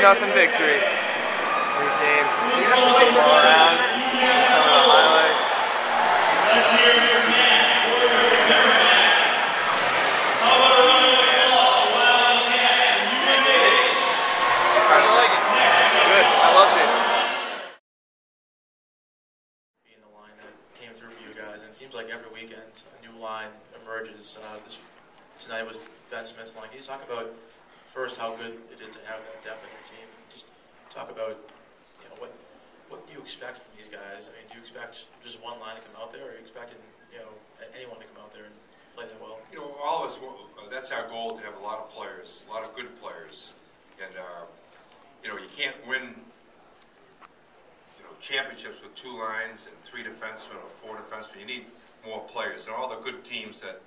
3-0 victory. Great game. We have to move all around. Some of the highlights. Let's hear it for Matt. Number Matt. How about a round of applause? Wildcats. How'd you like it? Good. I loved it. Being the line that came through for you guys, and it seems like every weekend a new line emerges. Tonight was Ben Smith's line. Can you talk about first how good it is to have that depth in your team? Just talk about what do you expect from these guys? I mean, do you expect just one line to come out there, or are you expecting anyone to come out there and play that well? All of us. That's our goal, to have a lot of players, a lot of good players, and you can't win championships with 2 lines and 3 defensemen or 4 defensemen. You need more players, and all the good teams that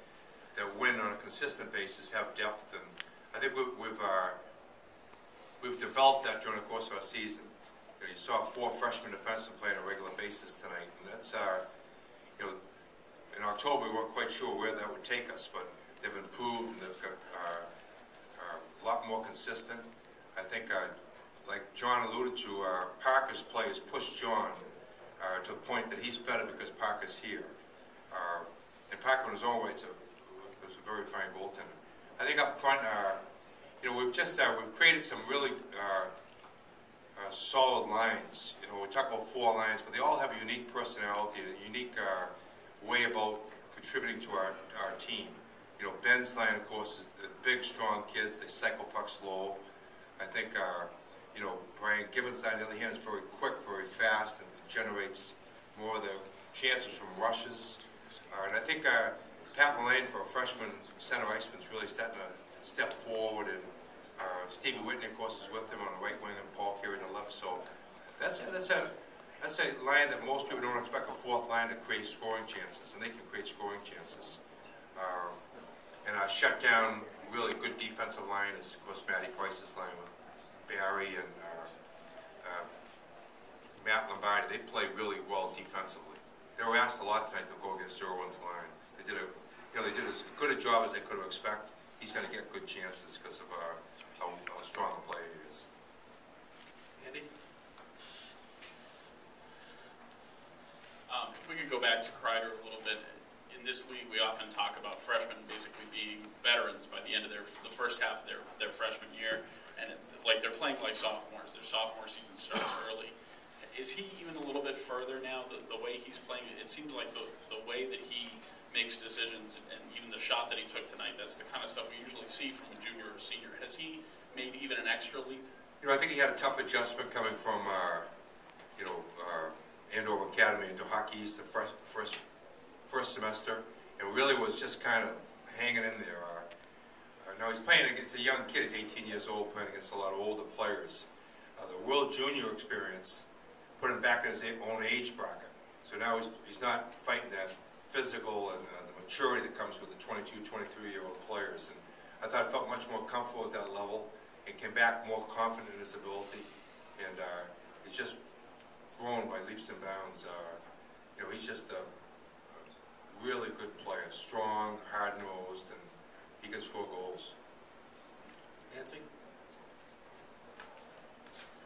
win on a consistent basis have depth, and I think we've developed that during the course of our season. You saw 4 freshman defensemen play on a regular basis tonight, and that's in October we weren't quite sure where that would take us, but they've improved and they've got a lot more consistent. I think, like John alluded to, Parker's play has pushed John to the point that he's better because Parker's here. And Parker in his own way is a very fine goaltender. I think up front, we've created some really solid lines. We talk about 4 lines, but they all have a unique personality, a unique way about contributing to our team. Ben's line, of course, is the big, strong kids. They cycle pucks slow. I think Brian Gibbons' line, on the other hand, is very quick, very fast, and generates more of the chances from rushes. And I think Pat Mullane, for a freshman center iceman, is really starting to step forward, and Stevie Whitney, of course, is with him on the right wing, and Paul Carey on the left. So that's a line that most people don't expect a 4th line to create scoring chances, and they can create scoring chances. And our shutdown, really good defensive line is, of course, Matty Price's line with Barry and Matt Lombardi. They play really well defensively. They were asked a lot tonight to go against Irwin's line. They did as good a job as they could have expected. He's going to get good chances because of how strong a player he is. Andy? If we could go back to Kreider a little bit, in this league we often talk about freshmen basically being veterans by the end of the first half of their freshman year, and they're playing like sophomores. Their sophomore season starts early. Is he even a little bit further now, the way he's playing? It seems like the way that he makes decisions, and even the shot that he took tonight, that's the kind of stuff we usually see from a junior or senior. Has he made even an extra leap? I think he had a tough adjustment coming from Andover Academy into Hockey East the first semester, and really was just kind of hanging in there. Now he's playing against a young kid. He's 18 years old, playing against a lot of older players. The World Junior experience put him back in his own age bracket. So now he's not fighting that physical and the maturity that comes with the 22, 23-year-old players. And I thought I felt much more comfortable at that level and came back more confident in his ability. And he's just grown by leaps and bounds. He's just a really good player, strong, hard-nosed, and he can score goals. Nancy?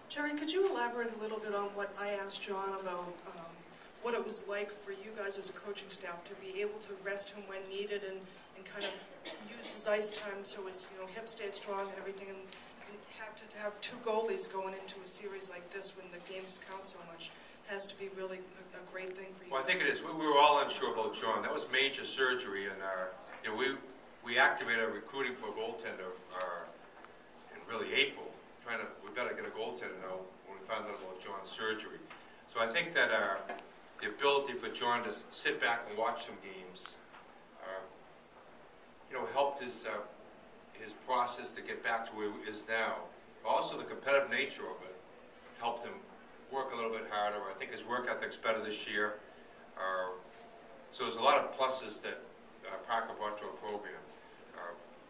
Jerry, could you elaborate a little bit on what I asked John about what it was like for you guys as a coaching staff to be able to rest him when needed and kind of use his ice time so his hip stayed strong and everything, and to have 2 goalies going into a series like this when the games count so much has to be really a great thing for you. Well, I think it is. We were all unsure about John. That was major surgery, and we activated our recruiting for a goaltender in really April. We've got to get a goaltender now when we found out about John's surgery. So I think that the ability for John to sit back and watch some games, helped his process to get back to where he is now. Also, the competitive nature of it helped him work a little bit harder. I think his work ethic's better this year. So there's a lot of pluses that Parker brought to a program.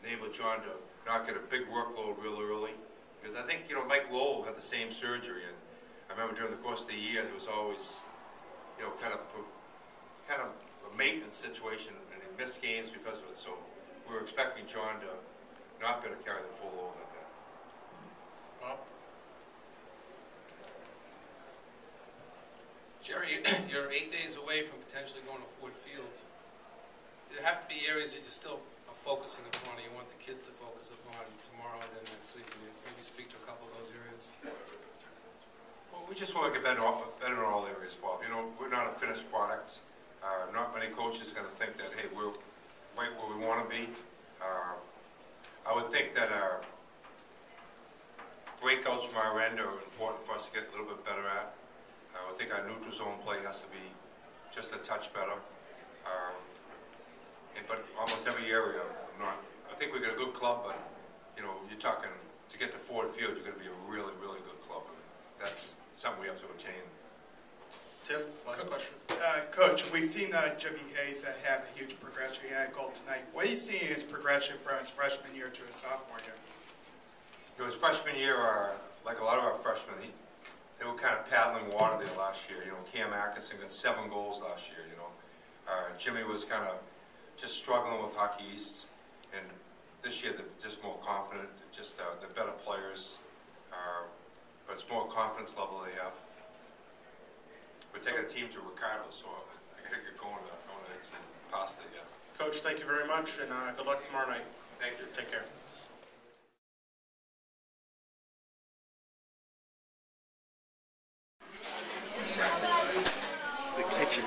Enabled John to not get a big workload real early. Because I think, Mike Lowell had the same surgery, and I remember during the course of the year there was always, kind of a maintenance situation, and he missed games because of it. So we were expecting John to not be able to carry the full load like that. Bob? Jerry, you're 8 days away from potentially going to Ford Field. There have to be areas that you still are focusing upon, or you want the kids to focus upon tomorrow and then next week. Can you maybe speak to a couple of those areas? Well, we just want to get better in all areas, Bob. You know, we're not a finished product. Not many coaches are going to think that, hey, we're right where we want to be. I would think that our breakouts from our end are important for us to get a little bit better at. I think our neutral zone play has to be just a touch better. But almost every area, I think we've got a good club, but you know, you're talking to get to Ford Field, you're going to be a really, really good club. That's something we have to attain. Tim, last question. Coach, we've seen Jimmy Hayes have a huge progression. He had a goal tonight. What do you see in his progression from his freshman year to his sophomore year? You know, his freshman year, like a lot of our freshmen, they were kind of paddling water there last year. You know, Cam Atkinson got 7 goals last year. You know, Jimmy was kind of just struggling with Hockey East, and this year they're just more confident. They're better players, but it's more confidence level they have. We're taking a team to Ricardo, so I got to get going. I want to eat some pasta yet. Coach, thank you very much, and good luck tomorrow night. Thank you. Take care. It's the kitchen.